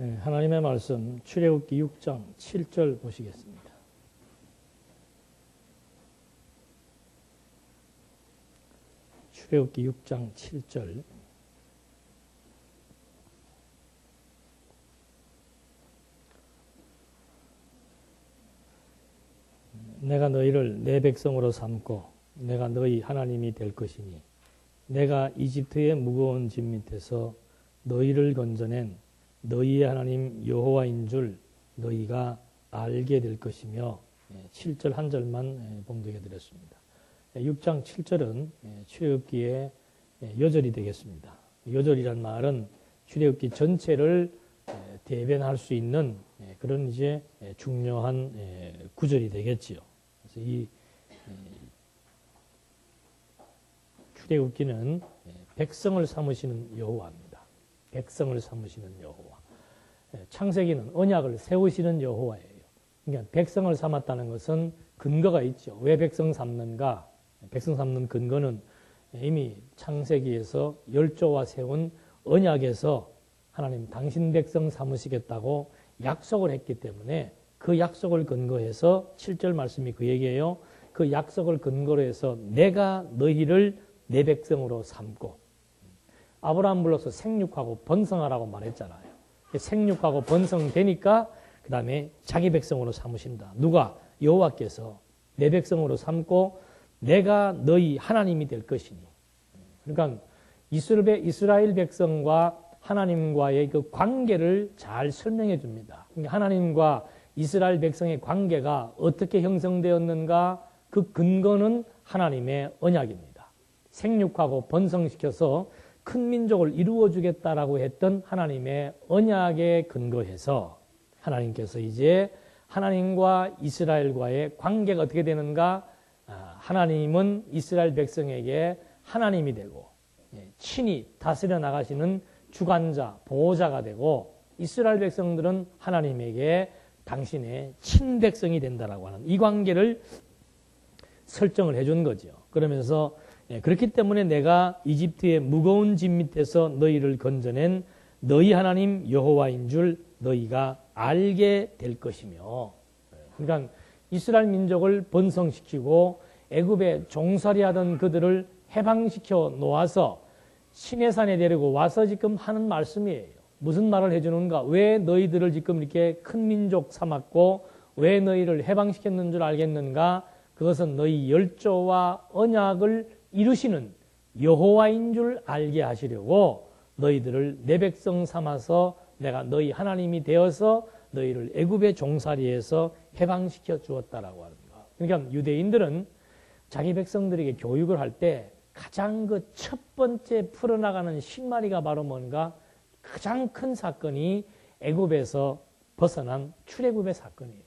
네, 하나님의 말씀 출애굽기 6장 7절 보시겠습니다. 출애굽기 6장 7절. 내가 너희를 내 백성으로 삼고 내가 너희 하나님이 될 것이니 내가 이집트의 무거운 짐 밑에서 너희를 건져낸 너희의 하나님 여호와인 줄 너희가 알게 될 것이며 7절 한 절만 봉독해 드렸습니다. 6장 7절은 출애굽기의 여절이 되겠습니다. 여절이란 말은 출애굽기 전체를 대변할 수 있는 그런 이제 중요한 구절이 되겠지요. 그래서 이 출애굽기는 백성을 삼으시는 여호와입니다. 백성을 삼으시는 여호와. 창세기는 언약을 세우시는 여호와예요. 그러니까 백성을 삼았다는 것은 근거가 있죠. 왜 백성 삼는가? 백성 삼는 근거는 이미 창세기에서 열조와 세운 언약에서 하나님 당신 백성 삼으시겠다고 약속을 했기 때문에 그 약속을 근거해서 7절 말씀이 그 얘기예요. 그 약속을 근거로 해서 내가 너희를 내 백성으로 삼고 아브라함 불러서 생육하고 번성하라고 말했잖아요. 생육하고 번성되니까 그 다음에 자기 백성으로 삼으신다. 누가? 여호와께서 내 백성으로 삼고 내가 너희 하나님이 될 것이니. 그러니까 이스라엘 백성과 하나님과의 그 관계를 잘 설명해 줍니다. 그러니까 하나님과 이스라엘 백성의 관계가 어떻게 형성되었는가? 그 근거는 하나님의 언약입니다. 생육하고 번성시켜서 큰 민족을 이루어주겠다라고 했던 하나님의 언약에 근거해서 하나님께서 이제 하나님과 이스라엘과의 관계가 어떻게 되는가? 하나님은 이스라엘 백성에게 하나님이 되고 친히 다스려 나가시는 주관자, 보호자가 되고 이스라엘 백성들은 하나님에게 당신의 친백성이 된다라고 하는 이 관계를 설정을 해준 거죠. 그러면서 그렇기 때문에 내가 이집트의 무거운 짐 밑에서 너희를 건져낸 너희 하나님 여호와인 줄 너희가 알게 될 것이며, 그러니까 이스라엘 민족을 번성시키고 애굽에 종살이하던 그들을 해방시켜 놓아서 시내산에 데리고 와서 지금 하는 말씀이에요. 무슨 말을 해주는가? 왜 너희들을 지금 이렇게 큰 민족 삼았고 왜 너희를 해방시켰는 줄 알겠는가? 그것은 너희 열조와 언약을 이루시는 여호와인 줄 알게 하시려고 너희들을 내 백성 삼아서 내가 너희 하나님이 되어서 너희를 애굽의 종살이에서 해방시켜 주었다라고 하는 거. 그러니까 유대인들은 자기 백성들에게 교육을 할 때 가장 그 첫 번째 풀어나가는 신마리가 바로 뭔가? 가장 큰 사건이 애굽에서 벗어난 출애굽의 사건이에요.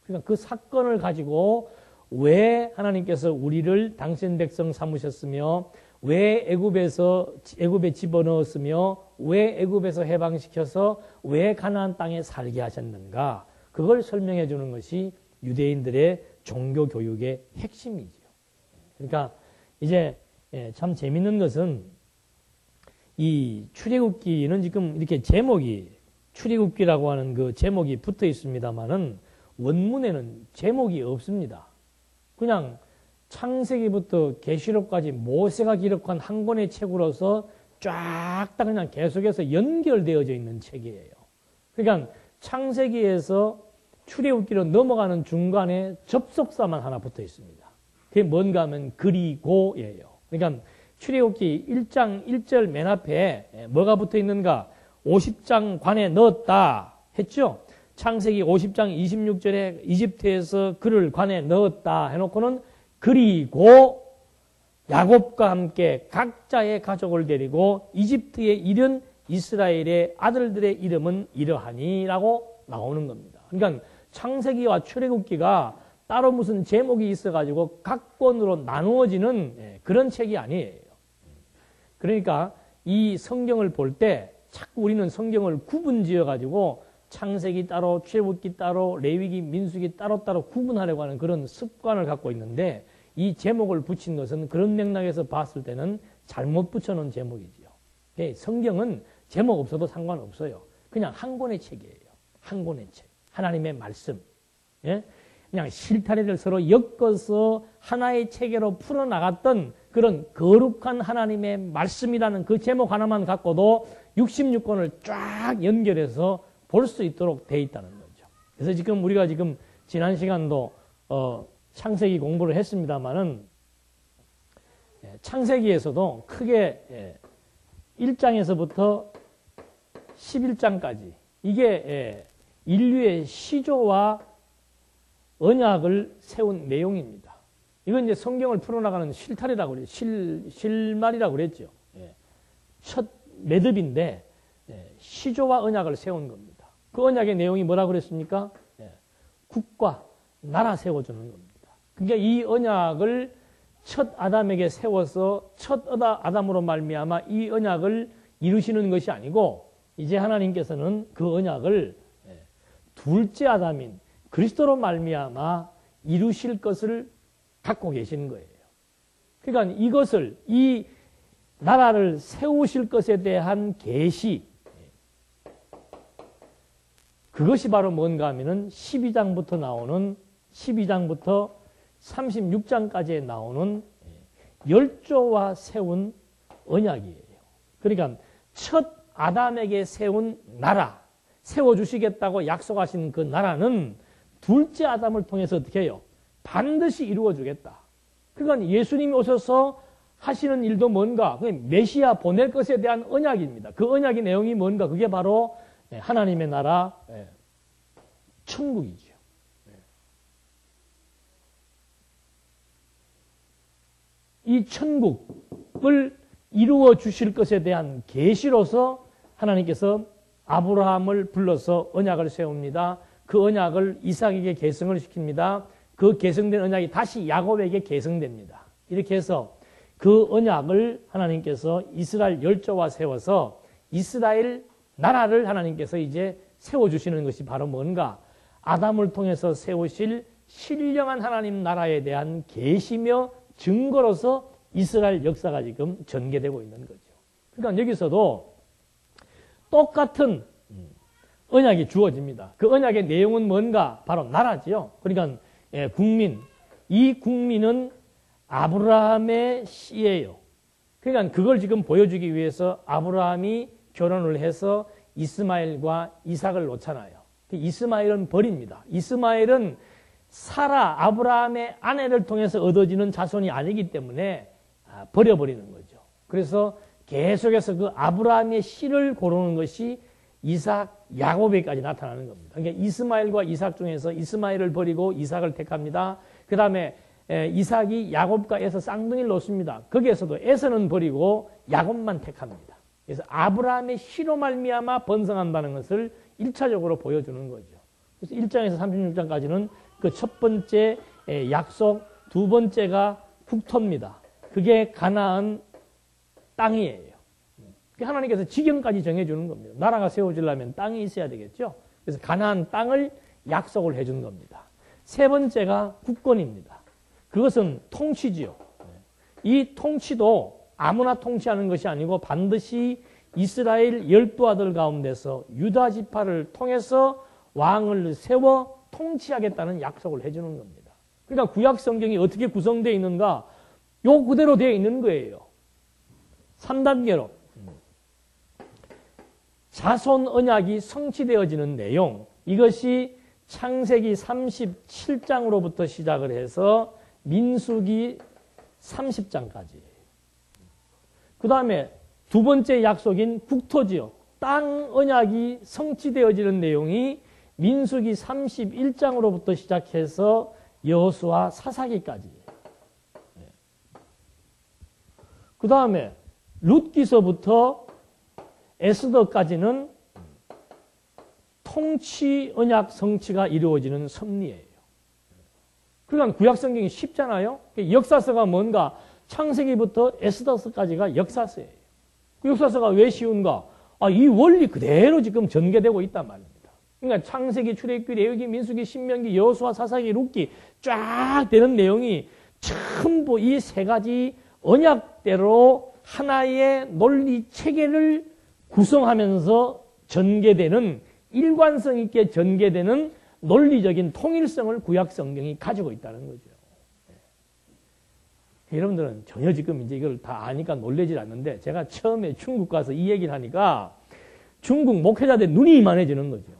그러니까 그 사건을 가지고 왜 하나님께서 우리를 당신 백성 삼으셨으며 왜 애굽에 집어넣었으며 왜 애굽에서 해방시켜서 왜 가나안 땅에 살게 하셨는가? 그걸 설명해 주는 것이 유대인들의 종교 교육의 핵심이죠. 그러니까 이제 참 재밌는 것은 이 출애굽기는 지금 이렇게 제목이 출애굽기라고 하는 그 제목이 붙어 있습니다만은 원문에는 제목이 없습니다. 그냥 창세기부터 계시록까지 모세가 기록한 한 권의 책으로서 쫙 다 그냥 계속해서 연결되어져 있는 책이에요. 그러니까 창세기에서 출애굽기로 넘어가는 중간에 접속사만 하나 붙어 있습니다. 그게 뭔가 하면 그리고예요. 그러니까 출애굽기 1장 1절 맨 앞에 뭐가 붙어 있는가? 50장 관에 넣었다 했죠. 창세기 50장 26절에 이집트에서 그를 관에 넣었다 해놓고는 그리고 야곱과 함께 각자의 가족을 데리고 이집트에 이른 이스라엘의 아들들의 이름은 이러하니라고 나오는 겁니다. 그러니까 창세기와 출애굽기가 따로 무슨 제목이 있어가지고 각 권으로 나누어지는 그런 책이 아니에요. 그러니까 이 성경을 볼 때 자꾸 우리는 성경을 구분지어가지고 창세기 따로, 출애굽기 따로, 레위기, 민수기 따로따로 구분하려고 하는 그런 습관을 갖고 있는데 이 제목을 붙인 것은 그런 맥락에서 봤을 때는 잘못 붙여놓은 제목이지요. 성경은 제목 없어도 상관없어요. 그냥 한 권의 책이에요. 한 권의 책. 하나님의 말씀. 예? 그냥 실타래를 서로 엮어서 하나의 체계로 풀어나갔던 그런 거룩한 하나님의 말씀이라는 그 제목 하나만 갖고도 66권을 쫙 연결해서 볼 수 있도록 돼 있다는 거죠. 그래서 우리가 지난 시간도 창세기 공부를 했습니다마는 창세기에서도 크게 1장에서부터 11장까지 이게 인류의 시조와 언약을 세운 내용입니다. 이건 이제 성경을 풀어나가는 실타래라고 그래요. 실말이라고 그랬죠. 첫 매듭인데 시조와 언약을 세운 겁니다. 그 언약의 내용이 뭐라고 그랬습니까? 국가, 나라 세워주는 겁니다. 그러니까 이 언약을 첫 아담에게 세워서 첫 아담으로 말미암아 이 언약을 이루시는 것이 아니고 이제 하나님께서는 그 언약을 둘째 아담인 그리스도로 말미암아 이루실 것을 갖고 계시는 거예요. 그러니까 이것을 이 나라를 세우실 것에 대한 계시 그것이 바로 뭔가 하면은 12장부터 36장까지에 나오는 열조와 세운 언약이에요. 그러니까 첫 아담에게 세운 나라, 세워주시겠다고 약속하신 그 나라는 둘째 아담을 통해서 어떻게 해요? 반드시 이루어주겠다. 그러니까 예수님이 오셔서 하시는 일도 뭔가? 메시아 보낼 것에 대한 언약입니다. 그 언약의 내용이 뭔가? 그게 바로 하나님의 나라, 천국이죠. 이 천국을 이루어 주실 것에 대한 계시로서 하나님께서 아브라함을 불러서 언약을 세웁니다. 그 언약을 이삭에게 계승을 시킵니다. 그 계승된 언약이 다시 야곱에게 계승됩니다. 이렇게 해서 그 언약을 하나님께서 이스라엘 열조와 세워서 이스라엘 나라를 하나님께서 이제 세워주시는 것이 바로 뭔가? 아담을 통해서 세우실 신령한 하나님 나라에 대한 계시며 증거로서 이스라엘 역사가 지금 전개되고 있는 거죠. 그러니까 여기서도 똑같은 언약이 주어집니다. 그 언약의 내용은 뭔가? 바로 나라지요. 그러니까 국민, 이 국민은 아브라함의 씨예요. 그러니까 그걸 지금 보여주기 위해서 아브라함이 결혼을 해서 이스마엘과 이삭을 놓잖아요. 이스마엘은 버립니다. 이스마엘은 사라, 아브라함의 아내를 통해서 얻어지는 자손이 아니기 때문에 버려버리는 거죠. 그래서 계속해서 그 아브라함의 씨를 고르는 것이 이삭, 야곱에까지 나타나는 겁니다. 그러니까 이스마엘과 이삭 중에서 이스마엘을 버리고 이삭을 택합니다. 그 다음에 이삭이 야곱과 에서 쌍둥이를 놓습니다. 거기에서도 에서는 버리고 야곱만 택합니다. 그래서 아브라함의 씨로 말미암아 번성한다는 것을 1차적으로 보여주는 거죠. 그래서 1장에서 36장까지는 그 첫 번째 약속, 두 번째가 국토입니다. 그게 가나안 땅이에요. 하나님께서 지경까지 정해주는 겁니다. 나라가 세워지려면 땅이 있어야 되겠죠. 그래서 가나안 땅을 약속을 해준 겁니다. 세 번째가 국권입니다. 그것은 통치지요. 이 통치도 아무나 통치하는 것이 아니고 반드시 이스라엘 12아들 가운데서 유다 지파를 통해서 왕을 세워 통치하겠다는 약속을 해주는 겁니다. 그러니까 구약 성경이 어떻게 구성되어 있는가? 요 그대로 되어 있는 거예요. 3단계로 자손 언약이 성취되어지는 내용, 이것이 창세기 37장으로부터 시작을 해서 민수기 30장까지. 그 다음에 두 번째 약속인 국토지요. 땅 언약이 성취되어지는 내용이 민수기 31장으로부터 시작해서 여호수아 사사기까지. 그 다음에 룻기서부터 에스더까지는 통치 언약 성취가 이루어지는 섭리예요. 그러니까 구약 성경이 쉽잖아요. 역사서가 뭔가? 창세기부터 에스더서까지가 역사서예요. 그 역사서가 왜 쉬운가? 이 원리 그대로 지금 전개되고 있단 말입니다. 그러니까 창세기, 출애굽기, 레위기, 민수기, 신명기, 여호수아, 사사기, 룻기 쫙 되는 내용이 전부 이 세 가지 언약대로 하나의 논리 체계를 구성하면서 전개되는, 일관성 있게 전개되는 논리적인 통일성을 구약 성경이 가지고 있다는 거죠. 여러분들은 전혀 지금 이제 이걸 다 아니까 놀라질 않는데, 제가 처음에 중국 가서 이 얘기를 하니까 중국 목회자들 눈이 이만해지는 거죠.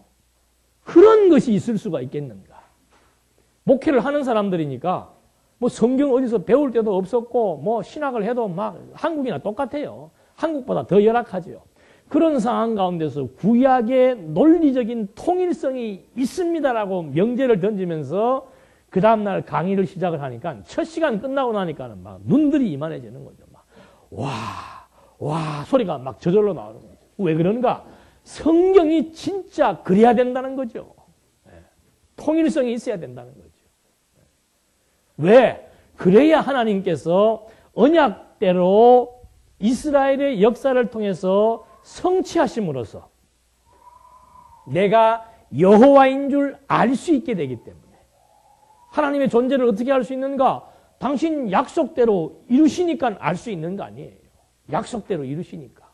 그런 것이 있을 수가 있겠는가. 목회를 하는 사람들이니까 뭐 성경 어디서 배울 때도 없었고 뭐 신학을 해도 막 한국이나 똑같아요. 한국보다 더 열악하죠. 그런 상황 가운데서 구약의 논리적인 통일성이 있습니다라고 명제를 던지면서 그 다음날 강의를 시작을 하니까 첫 시간 끝나고 나니까는 막 눈들이 이만해지는 거죠. 막 와 소리가 막 저절로 나오는 거죠. 왜 그런가? 성경이 진짜 그래야 된다는 거죠. 통일성이 있어야 된다는 거죠. 왜? 그래야 하나님께서 언약대로 이스라엘의 역사를 통해서 성취하심으로써 내가 여호와인 줄 알 수 있게 되기 때문에. 하나님의 존재를 어떻게 알 수 있는가? 당신 약속대로 이루시니까 알 수 있는 거 아니에요. 약속대로 이루시니까.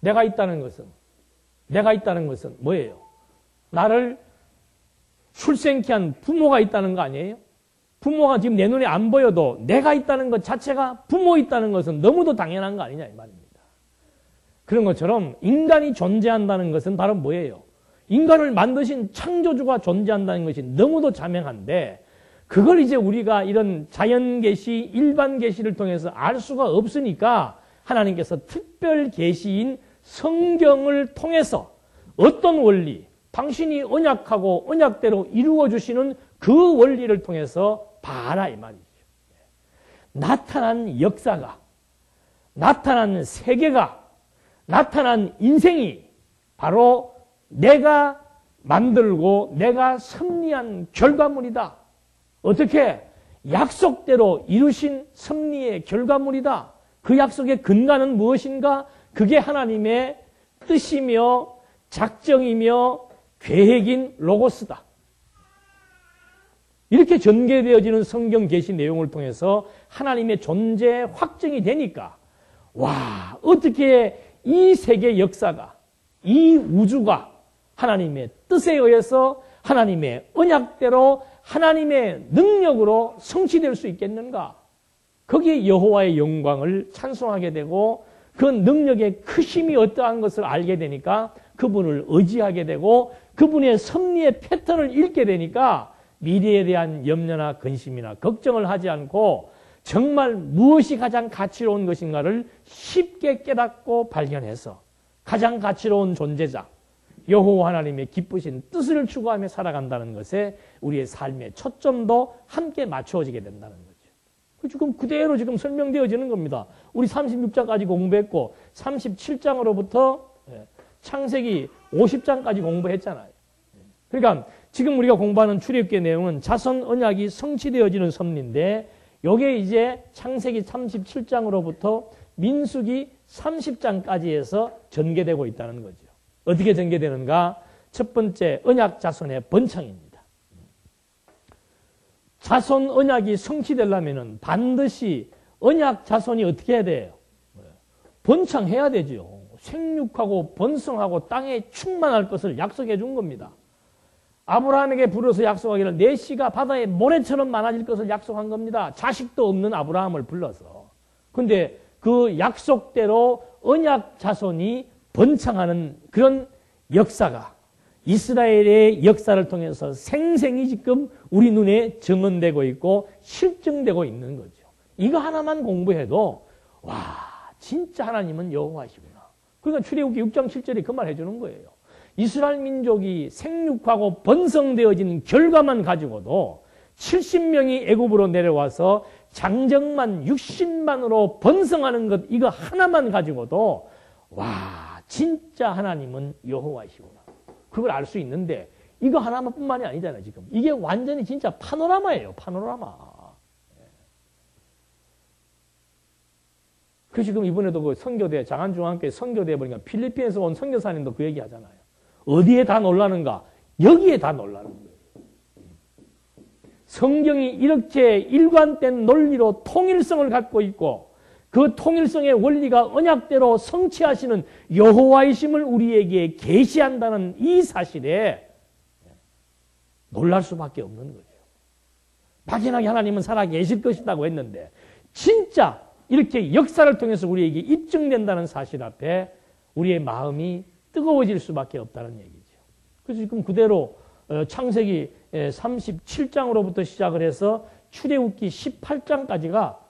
내가 있다는 것은 뭐예요? 나를 출생케 한 부모가 있다는 거 아니에요? 부모가 지금 내 눈에 안 보여도 내가 있다는 것 자체가, 부모 있다는 것은 너무도 당연한 거 아니냐 이 말입니다. 그런 것처럼 인간이 존재한다는 것은 바로 뭐예요? 인간을 만드신 창조주가 존재한다는 것이 너무도 자명한데, 그걸 이제 우리가 이런 자연 계시, 일반 계시를 통해서 알 수가 없으니까 하나님께서 특별 계시인 성경을 통해서 어떤 원리, 당신이 언약하고 언약대로 이루어 주시는 그 원리를 통해서 봐라 이 말이죠. 나타난 역사가, 나타난 세계가, 나타난 인생이 바로 내가 만들고 내가 섭리한 결과물이다. 어떻게? 약속대로 이루신 섭리의 결과물이다. 그 약속의 근간은 무엇인가? 그게 하나님의 뜻이며 작정이며 계획인 로고스다. 이렇게 전개되어지는 성경 계시 내용을 통해서 하나님의 존재 확정이 되니까, 와, 어떻게 이 세계 역사가, 이 우주가 하나님의 뜻에 의해서 하나님의 언약대로 하나님의 능력으로 성취될 수 있겠는가? 거기에 여호와의 영광을 찬송하게 되고 그 능력의 크심이 어떠한 것을 알게 되니까 그분을 의지하게 되고 그분의 섭리의 패턴을 읽게 되니까 미래에 대한 염려나 근심이나 걱정을 하지 않고 정말 무엇이 가장 가치로운 것인가를 쉽게 깨닫고 발견해서 가장 가치로운 존재자, 여호와 하나님의 기쁘신 뜻을 추구하며 살아간다는 것에 우리의 삶의 초점도 함께 맞추어지게 된다는 거죠. 지금 그대로 지금 설명되어지는 겁니다. 우리 36장까지 공부했고 37장으로부터 창세기 50장까지 공부했잖아요. 그러니까 지금 우리가 공부하는 출애굽기 내용은 자손 언약이 성취되어지는 섭리인데 요게 이제 창세기 37장으로부터 민수기 30장까지 해서 전개되고 있다는 거죠. 어떻게 전개되는가? 첫 번째, 언약 자손의 번창입니다. 자손 언약이 성취되려면 반드시 언약 자손이 어떻게 해야 돼요? 번창해야 되죠. 생육하고 번성하고 땅에 충만할 것을 약속해 준 겁니다. 아브라함에게 불러서 약속하기를 내 씨가 바다의 모래처럼 많아질 것을 약속한 겁니다. 자식도 없는 아브라함을 불러서. 근데 그 약속대로 언약 자손이 번창하는 그런 역사가 이스라엘의 역사를 통해서 생생히 지금 우리 눈에 증언되고 있고 실증되고 있는 거죠. 이거 하나만 공부해도 와, 진짜 하나님은 여호와시구나. 그러니까 출애굽기 6장 7절에 그 말 해주는 거예요. 이스라엘 민족이 생육하고 번성되어진 결과만 가지고도 70명이 애굽으로 내려와서 장정만 60만으로 번성하는 것 이거 하나만 가지고도 와, 진짜 하나님은 여호와이시구나. 그걸 알 수 있는데 이거 하나뿐만이 아니잖아요. 지금 이게 완전히 진짜 파노라마예요. 파노라마. 그 지금 이번에도 그 선교대 장안중앙교회 선교대 보니까 필리핀에서 온 선교사님도 그 얘기 하잖아요. 어디에 다 놀라는가? 여기에 다 놀라는 거예요. 성경이 이렇게 일관된 논리로 통일성을 갖고 있고 그 통일성의 원리가 언약대로 성취하시는 여호와이심을 우리에게 계시한다는 이 사실에 놀랄 수밖에 없는 거죠. 막연하게 하나님은 살아 계실 것이라고 했는데 진짜 이렇게 역사를 통해서 우리에게 입증된다는 사실 앞에 우리의 마음이 뜨거워질 수밖에 없다는 얘기죠. 그래서 지금 그대로 창세기 37장으로부터 시작을 해서 출애굽기 18장까지가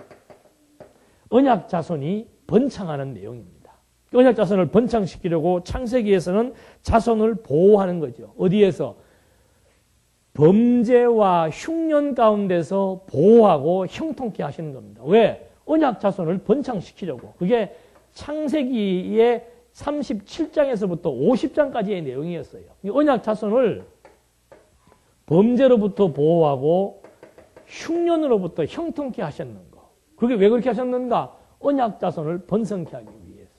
언약 자손이 번창하는 내용입니다. 언약 자손을 번창시키려고 창세기에서는 자손을 보호하는 거죠. 어디에서? 범죄와 흉년 가운데서 보호하고 형통케 하시는 겁니다. 왜? 언약 자손을 번창시키려고. 그게 창세기의 37장에서부터 50장까지의 내용이었어요. 이 언약 자손을 범죄로부터 보호하고 흉년으로부터 형통케 하셨는 거. 그게 왜 그렇게 하셨는가? 언약 자손을 번성케 하기 위해서.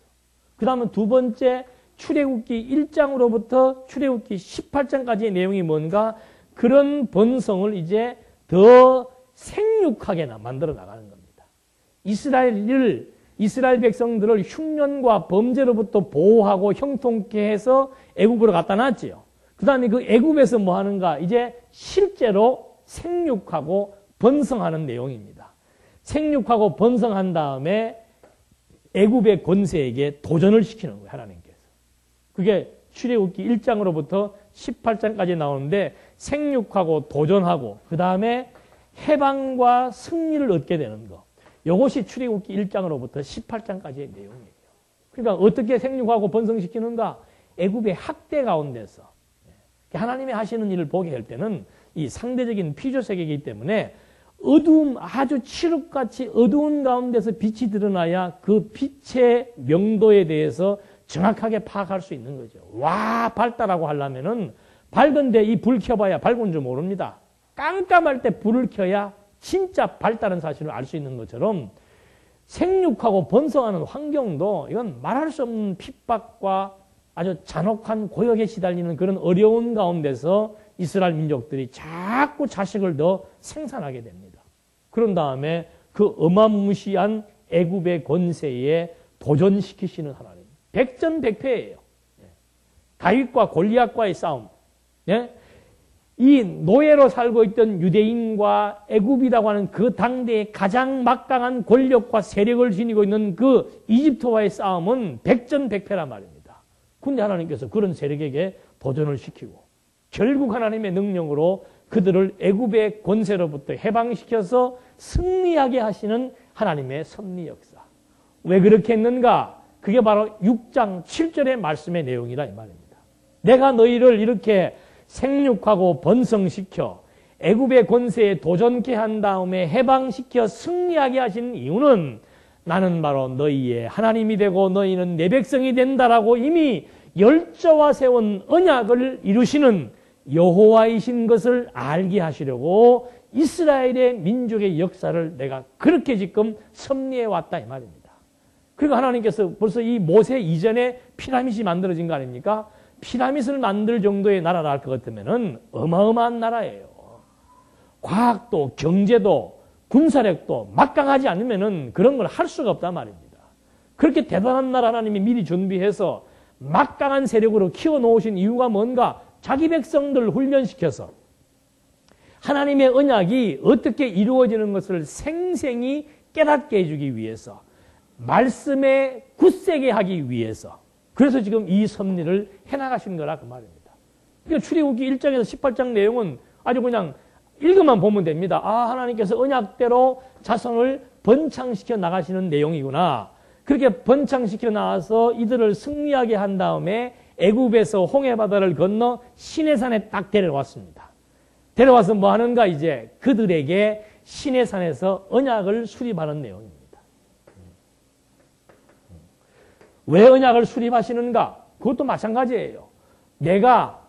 그 다음은 두 번째 출애굽기 1장으로부터 출애굽기 18장까지의 내용이 뭔가? 그런 번성을 이제 더 생육하게 만들어 나가는 겁니다. 이스라엘 백성들을 흉년과 범죄로부터 보호하고 형통케 해서 애굽으로 갖다 놨지요. 그 다음에 그 애굽에서 뭐 하는가? 이제 실제로 생육하고 번성하는 내용입니다. 생육하고 번성한 다음에 애굽의 권세에게 도전을 시키는 거예요. 하나님께서. 그게 출애굽기 1장으로부터 18장까지 나오는데 생육하고 도전하고 그 다음에 해방과 승리를 얻게 되는 거. 이것이 출애굽기 1장으로부터 18장까지의 내용이에요. 그러니까 어떻게 생육하고 번성시키는가? 애굽의 학대 가운데서 하나님이 하시는 일을 보게 할 때는 이 상대적인 피조세계이기 때문에 어두움, 아주 칠흑같이 어두운 가운데서 빛이 드러나야 그 빛의 명도에 대해서 정확하게 파악할 수 있는 거죠. 와, 밝다라고 하려면은 밝은데 이 불 켜봐야 밝은 줄 모릅니다. 깜깜할 때 불을 켜야 진짜 밝다는 사실을 알 수 있는 것처럼 생육하고 번성하는 환경도 이건 말할 수 없는 핍박과 아주 잔혹한 고역에 시달리는 그런 어려운 가운데서 이스라엘 민족들이 자꾸 자식을 더 생산하게 됩니다. 그런 다음에 그 어마무시한 애굽의 권세에 도전시키시는 하나님. 백전백패예요. 다윗과 골리앗과의 싸움. 이 노예로 살고 있던 유대인과 애굽이라고 하는 그 당대의 가장 막강한 권력과 세력을 지니고 있는 그 이집트와의 싸움은 백전백패란 말입니다. 근데 하나님께서 그런 세력에게 도전을 시키고 결국 하나님의 능력으로 그들을 애굽의 권세로부터 해방시켜서 승리하게 하시는 하나님의 섭리 역사. 왜 그렇게 했는가? 그게 바로 6장 7절의 말씀의 내용이라 이 말입니다. 내가 너희를 이렇게 생육하고 번성시켜 애굽의 권세에 도전케 한 다음에 해방시켜 승리하게 하신 이유는 나는 바로 너희의 하나님이 되고 너희는 내 백성이 된다라고 이미 열조와 세운 언약을 이루시는 여호와이신 것을 알게 하시려고 이스라엘의 민족의 역사를 내가 그렇게 지금 섭리해 왔다 이 말입니다. 그리고 하나님께서 벌써 이 모세 이전에 피라밋이 만들어진 거 아닙니까? 피라밋을 만들 정도의 나라라 할 것 같으면은 어마어마한 나라예요. 과학도 경제도 군사력도 막강하지 않으면은 그런 걸 할 수가 없단 말입니다. 그렇게 대단한 나라 하나님이 미리 준비해서 막강한 세력으로 키워놓으신 이유가 뭔가? 자기 백성들을 훈련시켜서 하나님의 언약이 어떻게 이루어지는 것을 생생히 깨닫게 해주기 위해서 말씀에 굳세게 하기 위해서 그래서 지금 이 섭리를 해나가신 거라 그 말입니다. 그러니까 출애굽기 1장에서 18장 내용은 아주 그냥 읽어만 보면 됩니다. 아, 하나님께서 언약대로 자손을 번창시켜 나가시는 내용이구나. 그렇게 번창시켜 나와서 이들을 승리하게 한 다음에 애굽에서 홍해바다를 건너 시내산에 딱 데려왔습니다. 데려와서 뭐 하는가? 이제 그들에게 시내산에서 언약을 수립하는 내용입니다. 왜 언약을 수립하시는가? 그것도 마찬가지예요. 내가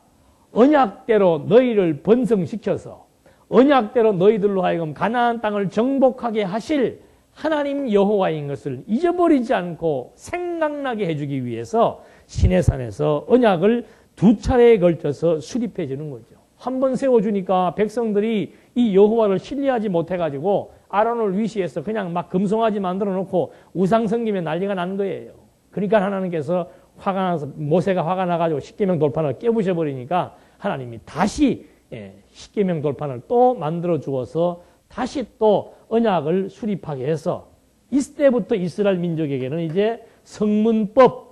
언약대로 너희를 번성시켜서 언약대로 너희들로 하여금 가나안 땅을 정복하게 하실 하나님 여호와인 것을 잊어버리지 않고 생각나게 해주기 위해서 시내산에서 언약을 두 차례에 걸쳐서 수립해 주는 거죠. 한 번 세워주니까 백성들이 이 여호와를 신뢰하지 못해가지고 아론을 위시해서 그냥 막 금송아지 만들어 놓고 우상 섬기면 난리가 난 거예요. 그러니까 하나님께서 화가 나서 모세가 화가 나가지고 십계명 돌판을 깨부셔 버리니까 하나님이 다시 십계명 돌판을 또 만들어 주어서 다시 또 언약을 수립하게 해서 이때부터 이스라엘 민족에게는 이제 성문법,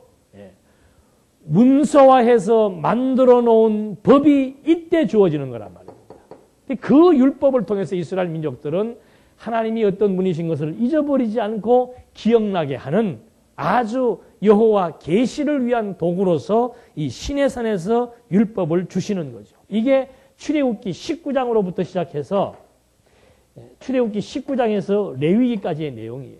문서화해서 만들어 놓은 법이 이때 주어지는 거란 말입니다. 그 율법을 통해서 이스라엘 민족들은 하나님이 어떤 분이신 것을 잊어버리지 않고 기억나게 하는 아주 여호와 계시를 위한 도구로서 이 시내산에서 율법을 주시는 거죠. 이게 출애굽기 19장으로부터 시작해서 출애굽기 19장에서 레위기까지의 내용이에요.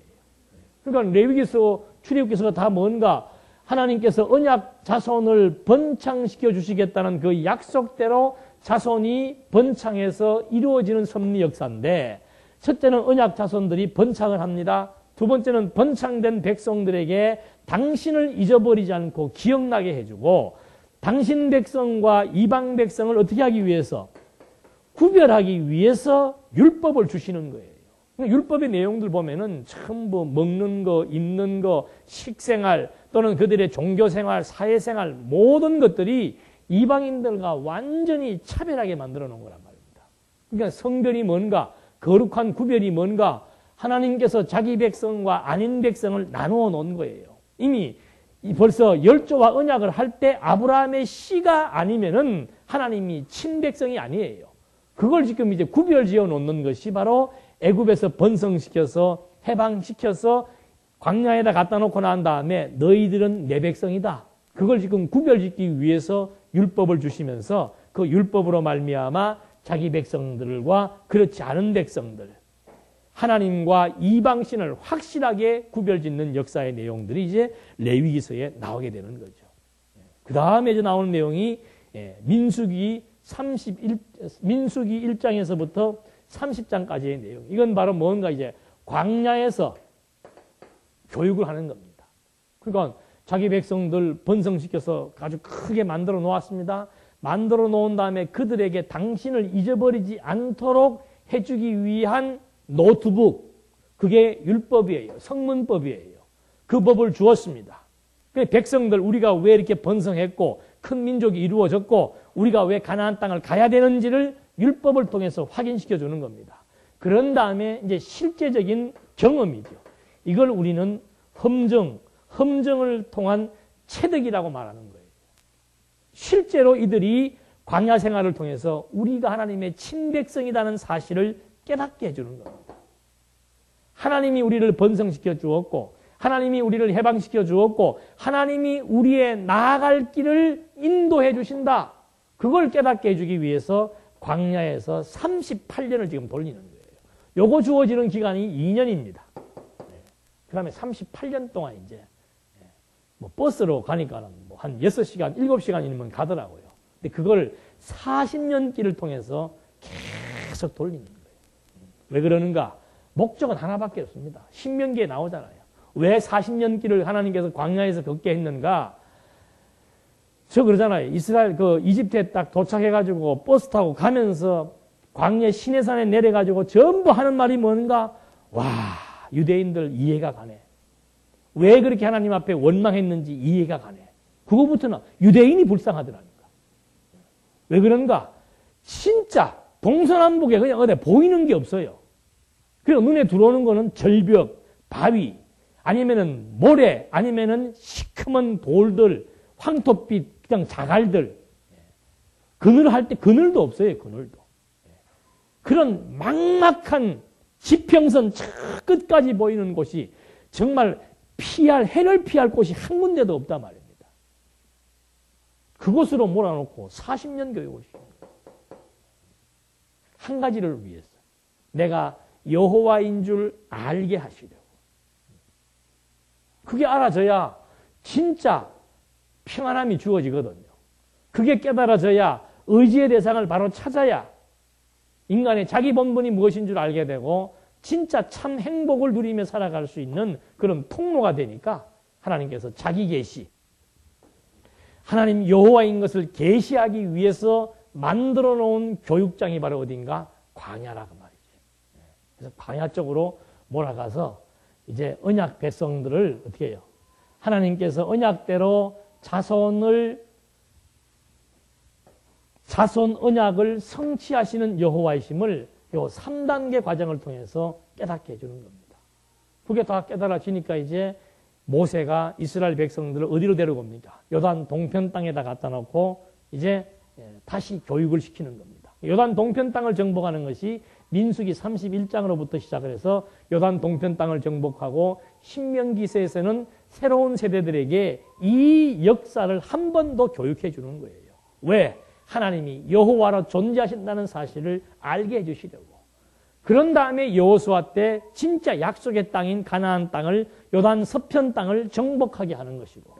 그러니까 레위기서, 출애굽기서가 다 뭔가 하나님께서 언약 자손을 번창시켜 주시겠다는 그 약속대로 자손이 번창해서 이루어지는 섭리 역사인데, 첫째는 언약 자손들이 번창을 합니다. 두 번째는 번창된 백성들에게 당신을 잊어버리지 않고 기억나게 해주고, 당신 백성과 이방 백성을 어떻게 하기 위해서? 구별하기 위해서 율법을 주시는 거예요. 율법의 내용들 보면은 전부 먹는 거, 입는 거, 식생활 또는 그들의 종교생활, 사회생활 모든 것들이 이방인들과 완전히 차별하게 만들어 놓은 거란 말입니다. 그러니까 성별이 뭔가, 거룩한 구별이 뭔가, 하나님께서 자기 백성과 아닌 백성을 나누어 놓은 거예요. 이미 벌써 열조와 언약을 할 때 아브라함의 씨가 아니면은 하나님이 친백성이 아니에요. 그걸 지금 이제 구별 지어 놓는 것이 바로 애굽에서 번성시켜서 해방시켜서 광야에다 갖다 놓고 난 다음에 너희들은 내 백성이다. 그걸 지금 구별짓기 위해서 율법을 주시면서 그 율법으로 말미암아 자기 백성들과 그렇지 않은 백성들, 하나님과 이방신을 확실하게 구별짓는 역사의 내용들이 이제 레위기서에 나오게 되는 거죠. 그 다음에 이제 나오는 내용이 민수기 1장에서부터 30장까지의 내용. 이건 바로 뭔가 이제 광야에서 교육을 하는 겁니다. 그러니까 자기 백성들 번성시켜서 아주 크게 만들어 놓았습니다. 만들어 놓은 다음에 그들에게 당신을 잊어버리지 않도록 해주기 위한 노트북, 그게 율법이에요. 성문법이에요. 그 법을 주었습니다. 백성들, 우리가 왜 이렇게 번성했고 큰 민족이 이루어졌고 우리가 왜 가나안 땅을 가야 되는지를 율법을 통해서 확인시켜 주는 겁니다. 그런 다음에 이제 실제적인 경험이죠. 이걸 우리는 험정을 통한 체득이라고 말하는 거예요. 실제로 이들이 광야 생활을 통해서 우리가 하나님의 친백성이라는 사실을 깨닫게 해주는 겁니다. 하나님이 우리를 번성시켜 주었고 하나님이 우리를 해방시켜 주었고 하나님이 우리의 나아갈 길을 인도해 주신다. 그걸 깨닫게 해주기 위해서 광야에서 38년을 지금 돌리는 거예요. 요거 주어지는 기간이 2년입니다. 그 다음에 38년 동안 이제 뭐 버스로 가니까는 뭐 한 6시간, 7시간이면 가더라고요. 근데 그걸 40년 길을 통해서 계속 돌리는 거예요. 왜 그러는가? 목적은 하나밖에 없습니다. 신명기에 나오잖아요. 왜 40년 길을 하나님께서 광야에서 걷게 했는가? 저 그러잖아요. 이스라엘 이집트에 딱 도착해가지고 버스 타고 가면서 광야 시내산에 내려가지고 전부 하는 말이 뭔가? 와, 유대인들 이해가 가네. 왜 그렇게 하나님 앞에 원망했는지 이해가 가네. 그거부터는 유대인이 불쌍하더라니까. 왜 그런가? 진짜 동서남북에 그냥 어디 보이는 게 없어요. 그래서 눈에 들어오는 거는 절벽, 바위, 아니면은 모래, 아니면은 시커먼 돌들, 황토빛 그냥 자갈들. 그늘 할 때 그늘도 없어요. 그늘도. 그런 막막한 지평선 저 끝까지 보이는 곳이 정말 해를 피할 곳이 한 군데도 없단 말입니다. 그곳으로 몰아놓고 40년 교육을 시킵니다. 한 가지를 위해서. 내가 여호와인 줄 알게 하시려고. 그게 알아져야 진짜 평안함이 주어지거든요. 그게 깨달아져야 의지의 대상을 바로 찾아야 인간의 자기 본분이 무엇인 줄 알게 되고 진짜 참 행복을 누리며 살아갈 수 있는 그런 통로가 되니까 하나님께서 자기 계시, 하나님 여호와인 것을 계시하기 위해서 만들어 놓은 교육장이 바로 어딘가? 광야라고 말이죠. 그래서 광야 쪽으로 몰아가서 이제 언약 백성들을 어떻게 해요? 하나님께서 언약대로 자손 언약을 성취하시는 여호와이심을 요 3단계 과정을 통해서 깨닫게 해주는 겁니다. 그게 다 깨달아지니까 이제 모세가 이스라엘 백성들을 어디로 데리고 옵니까? 요단 동편 땅에다 갖다 놓고 이제 다시 교육을 시키는 겁니다. 요단 동편 땅을 정복하는 것이 민수기 31장으로부터 시작을 해서 요단 동편 땅을 정복하고 신명기서에서는 새로운 세대들에게 이 역사를 한 번 더 교육해 주는 거예요. 왜? 하나님이 여호와로 존재하신다는 사실을 알게 해주시려고. 그런 다음에 여호수아 때 진짜 약속의 땅인 가나안 땅을 요단 서편 땅을 정복하게 하는 것이고,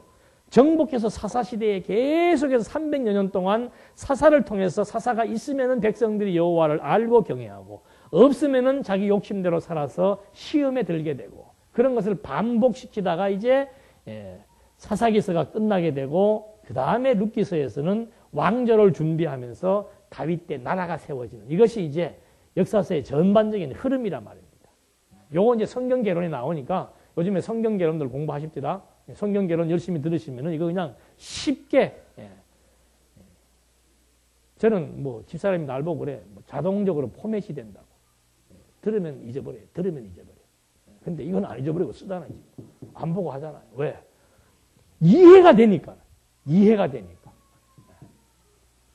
정복해서 사사시대에 계속해서 300여 년 동안 사사를 통해서 사사가 있으면은 백성들이 여호와를 알고 경외하고, 없으면은 자기 욕심대로 살아서 시험에 들게 되고, 그런 것을 반복시키다가 이제 사사기서가 끝나게 되고, 그 다음에 룻기서에서는 왕조를 준비하면서 다윗 때 나라가 세워지는, 이것이 이제 역사서의 전반적인 흐름이란 말입니다. 요거 이제 성경 개론에 나오니까 요즘에 성경 개론들 공부하십시다. 성경 개론 열심히 들으시면은 이거 그냥 쉽게, 저는 뭐 집사람이 날 보고 그래. 뭐 자동적으로 포맷이 된다고. 들으면 잊어버려요. 들으면 잊어버려요. 근데 이건 안 잊어버리고 쓰잖아요. 안 보고 하잖아요. 왜? 이해가 되니까. 이해가 되니까.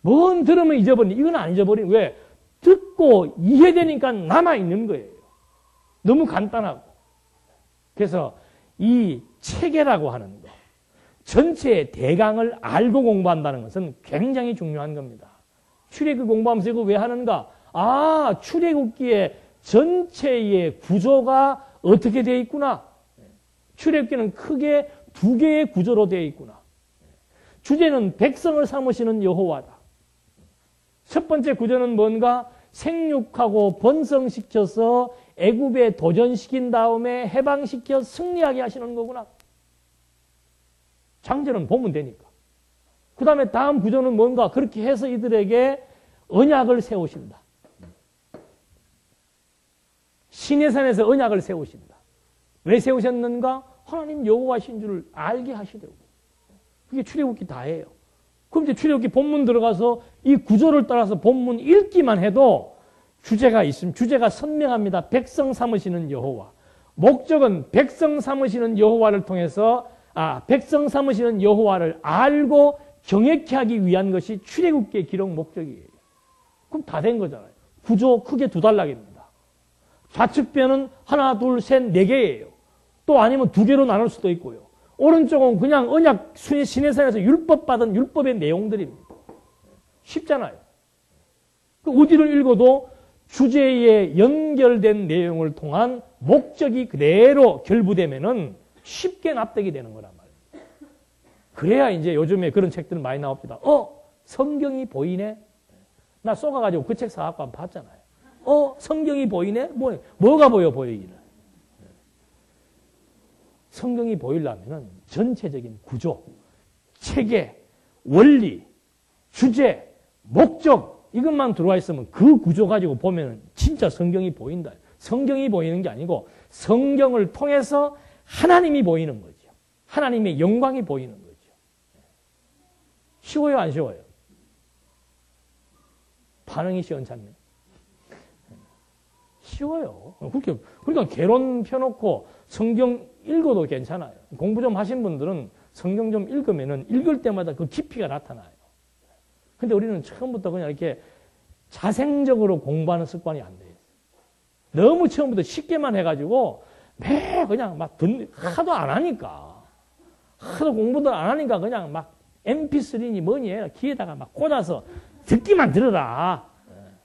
뭔 들으면 잊어버리니 이건 안 잊어버리니 왜? 듣고 이해되니까 남아있는 거예요. 너무 간단하고. 그래서 이 체계라고 하는 거, 전체의 대강을 알고 공부한다는 것은 굉장히 중요한 겁니다. 출애굽 공부하면서 이거 왜 하는가? 아, 출애굽기의 전체의 구조가 어떻게 되어 있구나. 출애굽기는 크게 두 개의 구조로 되어 있구나. 주제는 백성을 삼으시는 여호와다. 첫 번째 구조는 뭔가? 생육하고 번성시켜서 애굽에 도전시킨 다음에 해방시켜 승리하게 하시는 거구나. 장제는 보면 되니까. 그 다음에 다음 구조는 뭔가? 그렇게 해서 이들에게 언약을 세우신다. 시내산에서 언약을 세우신다. 왜 세우셨는가? 하나님 여호와신 줄을 알게 하시려고. 그게 출애굽기 다예요. 그럼 이제 출애굽기 본문 들어가서 이 구조를 따라서 본문 읽기만 해도 주제가 있으면 주제가 선명합니다. 백성 삼으시는 여호와. 목적은 백성 삼으시는 여호와를 통해서 백성 삼으시는 여호와를 알고 경외케 하기 위한 것이 출애굽기의 기록 목적이에요. 그럼 다 된 거잖아요. 구조 크게 두 단락입니다. 좌측편은 하나, 둘, 셋, 네 개예요. 또 아니면 두 개로 나눌 수도 있고요. 오른쪽은 그냥 언약 시내산에서 율법 받은 율법의 내용들입니다. 쉽잖아요. 어디를 읽어도 주제에 연결된 내용을 통한 목적이 그대로 결부되면은 쉽게 납득이 되는 거란 말이에요. 그래야 이제 요즘에 그런 책들은 많이 나옵니다. 성경이 보이네? 나 쏘가가지고 그 책 사갖고 한번 봤잖아요. 성경이 보이네? 뭐가 보이기는? 성경이 보이려면 전체적인 구조, 체계, 원리, 주제, 목적 이것만 들어와 있으면 그 구조 가지고 보면 진짜 성경이 보인다. 성경이 보이는 게 아니고 성경을 통해서 하나님이 보이는 거죠. 하나님의 영광이 보이는 거죠. 쉬워요, 안 쉬워요? 반응이 시원찮네. 쉬워요. 그러니까 개론 펴놓고 성경 읽어도 괜찮아요. 공부 좀 하신 분들은 성경 좀 읽으면은 읽을 때마다 그 깊이가 나타나요. 근데 우리는 처음부터 그냥 이렇게 자생적으로 공부하는 습관이 안 돼요. 너무 처음부터 쉽게만 해가지고 매 그냥 막 하도 안 하니까. 하도 공부도 안 하니까 그냥 막 MP3니 뭐니 해. 귀에다가 막 꽂아서 듣기만 들어라.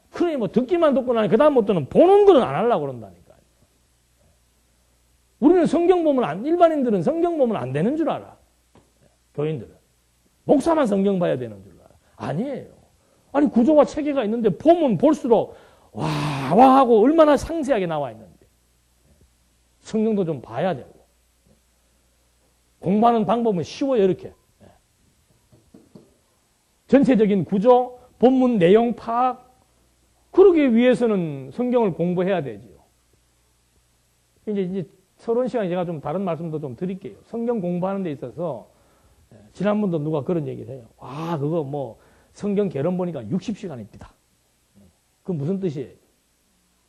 그러니 뭐 듣기만 듣고 나니 그다음부터는 보는 거는 안 하려고 그런다니까. 우리는 성경 보면 일반인들은 성경 보면 안 되는 줄 알아. 교인들은. 목사만 성경 봐야 되는 줄 알아. 아니에요. 아니 구조와 체계가 있는데 보면 볼수록 와 하고 얼마나 상세하게 나와 있는데. 성경도 좀 봐야 되고. 공부하는 방법은 쉬워요. 이렇게. 전체적인 구조, 본문 내용 파악. 그러기 위해서는 성경을 공부해야 되지요. 이제 서론 시간에 제가 좀 다른 말씀도 좀 드릴게요. 성경 공부하는 데 있어서 지난번도 누가 그런 얘기를 해요. 아, 그거 뭐 성경 개론 보니까 60시간입니다. 그 무슨 뜻이에요?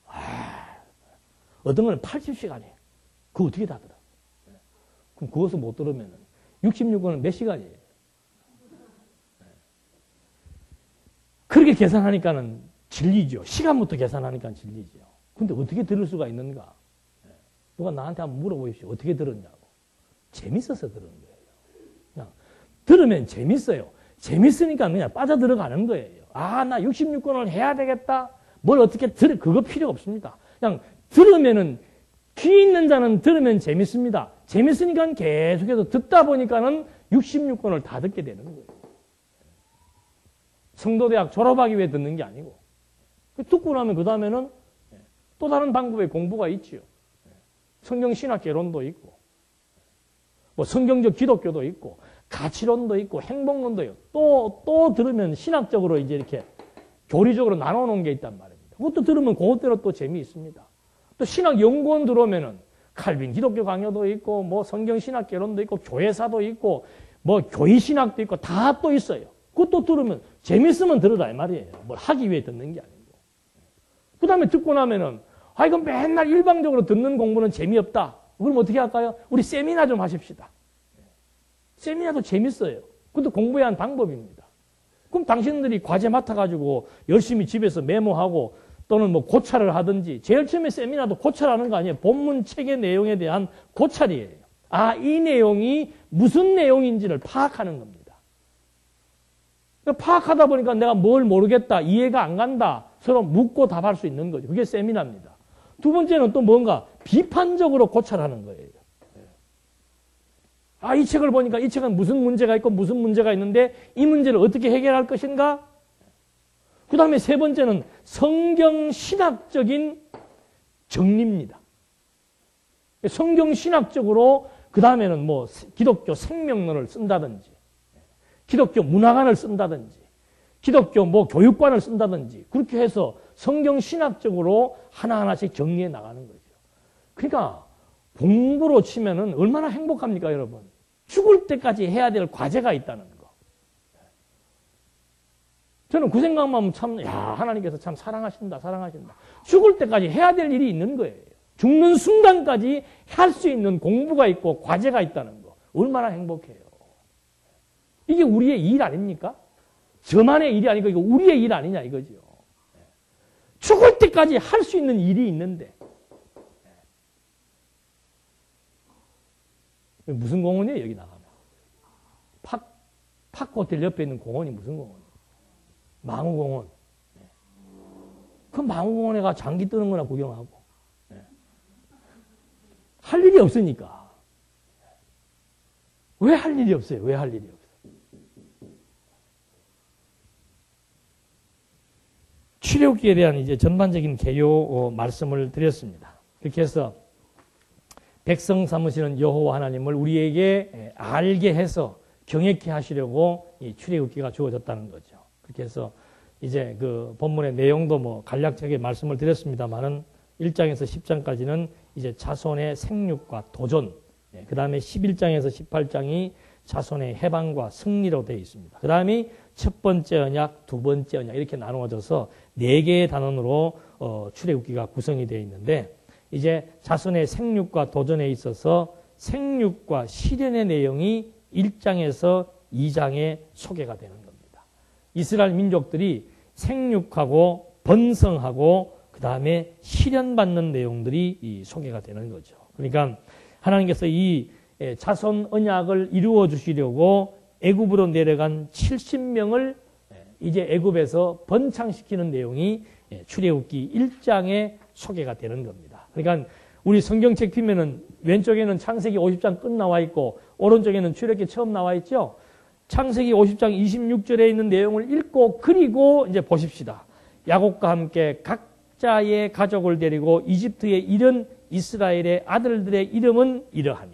아, 어떤 거는 80시간이에요. 그거 어떻게 다 들어? 그럼 그것을 못 들으면 66권은 몇 시간이에요? 그렇게 계산하니까는 진리죠. 시간부터 계산하니까 진리죠. 근데 어떻게 들을 수가 있는가? 누가 나한테 한번 물어보십시오. 어떻게 들었냐고. 재밌어서 들은 거예요. 그냥 들으면 재밌어요. 재밌으니까 그냥 빠져들어가는 거예요. 아, 나 66권을 해야 되겠다. 뭘 어떻게 그거 필요 없습니다. 그냥 들으면은, 귀 있는 자는 들으면 재밌습니다. 재밌으니까 계속해서 듣다 보니까는 66권을 다 듣게 되는 거예요. 성도대학 졸업하기 위해 듣는 게 아니고. 듣고 나면 그 다음에는 또 다른 방법의 공부가 있지요. 성경 신학 개론도 있고, 뭐 성경적 기독교도 있고, 가치론도 있고, 행복론도 있고, 또 들으면 신학적으로 이제 이렇게 교리적으로 나눠놓은 게 있단 말입니다. 그것도 들으면 그것대로 또 재미있습니다. 또 신학 연구원 들어오면은 칼빈 기독교 강요도 있고, 뭐 성경 신학 개론도 있고, 교회사도 있고, 뭐 교회 신학도 있고, 다 또 있어요. 그것도 들으면 재밌으면 들으라 이 말이에요. 뭘 하기 위해 듣는 게 아니고. 그 다음에 듣고 나면은 아, 이건 맨날 일방적으로 듣는 공부는 재미없다. 그럼 어떻게 할까요? 우리 세미나 좀 하십시다. 세미나도 재밌어요. 그것도 공부해야 하는 방법입니다. 그럼 당신들이 과제 맡아가지고 열심히 집에서 메모하고 또는 뭐 고찰을 하든지, 제일 처음에 세미나도 고찰하는 거 아니에요. 본문 책의 내용에 대한 고찰이에요. 아, 이 내용이 무슨 내용인지를 파악하는 겁니다. 파악하다 보니까 내가 뭘 모르겠다, 이해가 안 간다, 서로 묻고 답할 수 있는 거죠. 그게 세미나입니다. 두 번째는 또 뭔가 비판적으로 고찰하는 거예요. 아, 이 책을 보니까 이 책은 무슨 문제가 있고 무슨 문제가 있는데 이 문제를 어떻게 해결할 것인가? 그 다음에 세 번째는 성경 신학적인 정리입니다. 성경 신학적으로 그 다음에는 뭐 기독교 생명론을 쓴다든지, 기독교 문화관을 쓴다든지, 기독교 뭐 교육관을 쓴다든지, 그렇게 해서 성경 신학적으로 하나하나씩 정리해 나가는 거죠. 그러니까 공부로 치면은 얼마나 행복합니까, 여러분? 죽을 때까지 해야 될 과제가 있다는 거. 저는 그 생각만 하면 참, 야, 하나님께서 참 사랑하신다. 죽을 때까지 해야 될 일이 있는 거예요. 죽는 순간까지 할 수 있는 공부가 있고 과제가 있다는 거. 얼마나 행복해요. 이게 우리의 일 아닙니까? 저만의 일이 아니고 이거 우리의 일 아니냐 이거죠. 죽을 때까지 할 수 있는 일이 있는데. 무슨 공원이에요, 여기 나가면? 파크호텔 옆에 있는 공원이 무슨 공원이에요? 망우공원. 그 망우공원에 가 장기 뜨는 거나 구경하고. 할 일이 없으니까. 왜 할 일이 없어요? 왜 할 일이 없어요? 출애굽기에 대한 이제 전반적인 개요 말씀을 드렸습니다. 그렇게 해서 백성 삼으시는 여호와 하나님을 우리에게 알게 해서 경외케 하시려고 이 출애굽기가 주어졌다는 거죠. 그렇게 해서 이제 그 본문의 내용도 뭐 간략하게 말씀을 드렸습니다만은 1장에서 10장까지는 이제 자손의 생육과 도전, 그 다음에 11장에서 18장이 자손의 해방과 승리로 되어 있습니다. 그 다음에 첫 번째 언약, 두 번째 언약 이렇게 나누어져서 4개의 단원으로 출애굽기가 구성이 되어 있는데, 이제 자손의 생육과 도전에 있어서 생육과 시련의 내용이 1장에서 2장에 소개가 되는 겁니다. 이스라엘 민족들이 생육하고 번성하고 그 다음에 시련받는 내용들이 소개가 되는 거죠. 그러니까 하나님께서 이 자손 언약을 이루어 주시려고 애굽으로 내려간 70명을 이제 애굽에서 번창시키는 내용이 출애굽기 1장에 소개가 되는 겁니다. 그러니까 우리 성경책 펴면은 왼쪽에는 창세기 50장 끝 나와 있고 오른쪽에는 출애굽기 처음 나와 있죠. 창세기 50장 26절에 있는 내용을 읽고 그리고 이제 보십시다. 야곱과 함께 각자의 가족을 데리고 이집트에 이른 이스라엘의 아들들의 이름은 이러하니,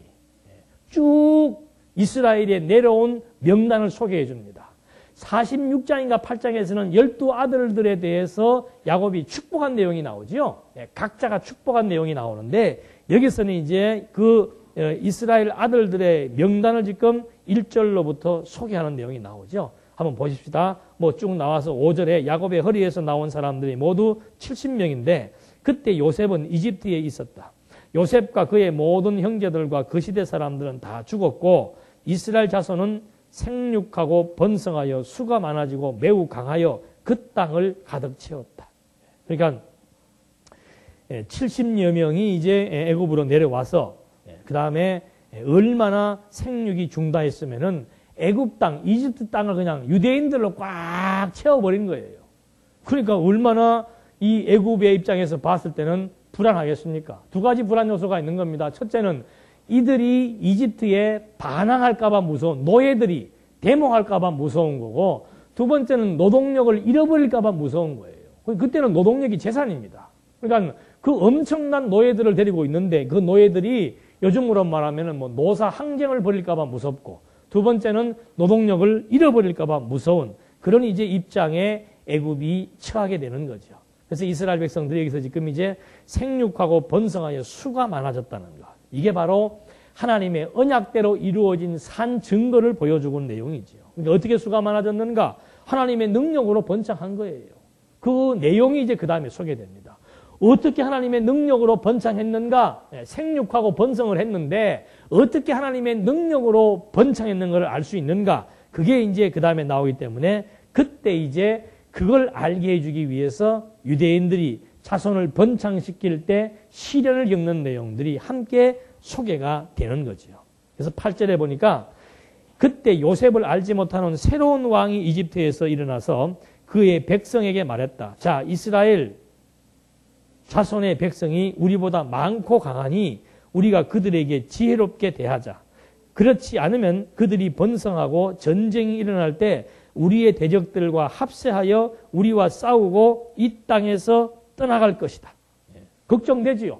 쭉 이스라엘에 내려온 명단을 소개해 줍니다. 46장인가 8장에서는 12아들들에 대해서 야곱이 축복한 내용이 나오죠. 각자가 축복한 내용이 나오는데 여기서는 이제 그 이스라엘 아들들의 명단을 지금 1절로부터 소개하는 내용이 나오죠. 한번 보십시다. 뭐 쭉 나와서 5절에 야곱의 허리에서 나온 사람들이 모두 70명인데 그때 요셉은 이집트에 있었다. 요셉과 그의 모든 형제들과 그 시대 사람들은 다 죽었고 이스라엘 자손은 생육하고 번성하여 수가 많아지고 매우 강하여 그 땅을 가득 채웠다. 그러니까 70여 명이 이제 애굽으로 내려와서 그 다음에 얼마나 생육이 중다했으면은 애굽 땅, 이집트 땅을 그냥 유대인들로 꽉 채워버린 거예요. 그러니까 얼마나 이 애굽의 입장에서 봤을 때는 불안하겠습니까? 두 가지 불안 요소가 있는 겁니다. 첫째는 이들이 이집트에 반항할까봐 무서운, 노예들이 대모할까봐 무서운 거고, 두 번째는 노동력을 잃어버릴까봐 무서운 거예요. 그때는 노동력이 재산입니다. 그러니까 그 엄청난 노예들을 데리고 있는데 그 노예들이 요즘으로 말하면 뭐 노사 항쟁을 벌일까봐 무섭고, 두 번째는 노동력을 잃어버릴까봐 무서운 그런 이제 입장에 애굽이 처하게 되는 거죠. 그래서 이스라엘 백성들이 여기서 지금 이제 생육하고 번성하여 수가 많아졌다는 것. 이게 바로 하나님의 언약대로 이루어진 산 증거를 보여주고 있는 내용이죠. 그러니까 어떻게 수가 많아졌는가? 하나님의 능력으로 번창한 거예요. 그 내용이 이제 그 다음에 소개됩니다. 어떻게 하나님의 능력으로 번창했는가? 생육하고 번성을 했는데 어떻게 하나님의 능력으로 번창했는가를 알 수 있는가? 그게 이제 그 다음에 나오기 때문에 그때 이제 그걸 알게 해주기 위해서 유대인들이 자손을 번창시킬 때 시련을 겪는 내용들이 함께 소개가 되는 거죠. 그래서 8절에 보니까 그때 요셉을 알지 못하는 새로운 왕이 이집트에서 일어나서 그의 백성에게 말했다. 자, 이스라엘 자손의 백성이 우리보다 많고 강하니 우리가 그들에게 지혜롭게 대하자. 그렇지 않으면 그들이 번성하고 전쟁이 일어날 때 우리의 대적들과 합세하여 우리와 싸우고 이 땅에서 떠나갈 것이다. 걱정되지요.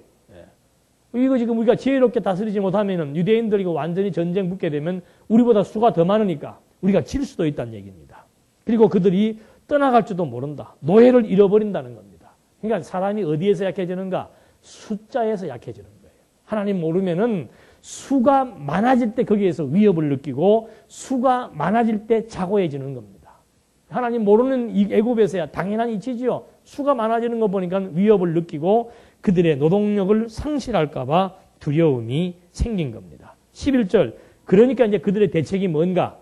이거 지금 우리가 지혜롭게 다스리지 못하면 유대인들이 완전히 전쟁 붙게 되면 우리보다 수가 더 많으니까 우리가 질 수도 있다는 얘기입니다. 그리고 그들이 떠나갈 줄도 모른다. 노예를 잃어버린다는 겁니다. 그러니까 사람이 어디에서 약해지는가? 숫자에서 약해지는 거예요. 하나님 모르면은 수가 많아질 때 거기에서 위협을 느끼고 수가 많아질 때 자고해지는 겁니다. 하나님 모르는 이 애굽에서야 당연한 이치지요. 수가 많아지는 거 보니까 위협을 느끼고 그들의 노동력을 상실할까 봐 두려움이 생긴 겁니다. 11절. 그러니까 이제 그들의 대책이 뭔가?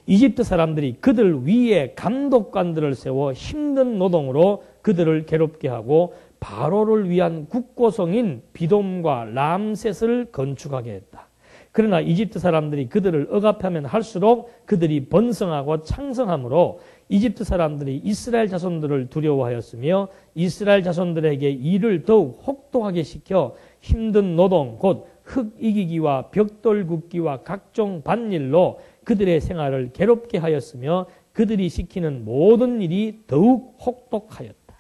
이집트 사람들이 그들 위에 감독관들을 세워 힘든 노동으로 그들을 괴롭게 하고 바로를 위한 국고성인 비돔과 람셋을 건축하게 했다. 그러나 이집트 사람들이 그들을 억압하면 할수록 그들이 번성하고 창성하므로 이집트 사람들이 이스라엘 자손들을 두려워하였으며 이스라엘 자손들에게 일을 더욱 혹독하게 시켜 힘든 노동 곧 흙 이기기와 벽돌 굽기와 각종 밭일로 그들의 생활을 괴롭게 하였으며 그들이 시키는 모든 일이 더욱 혹독하였다.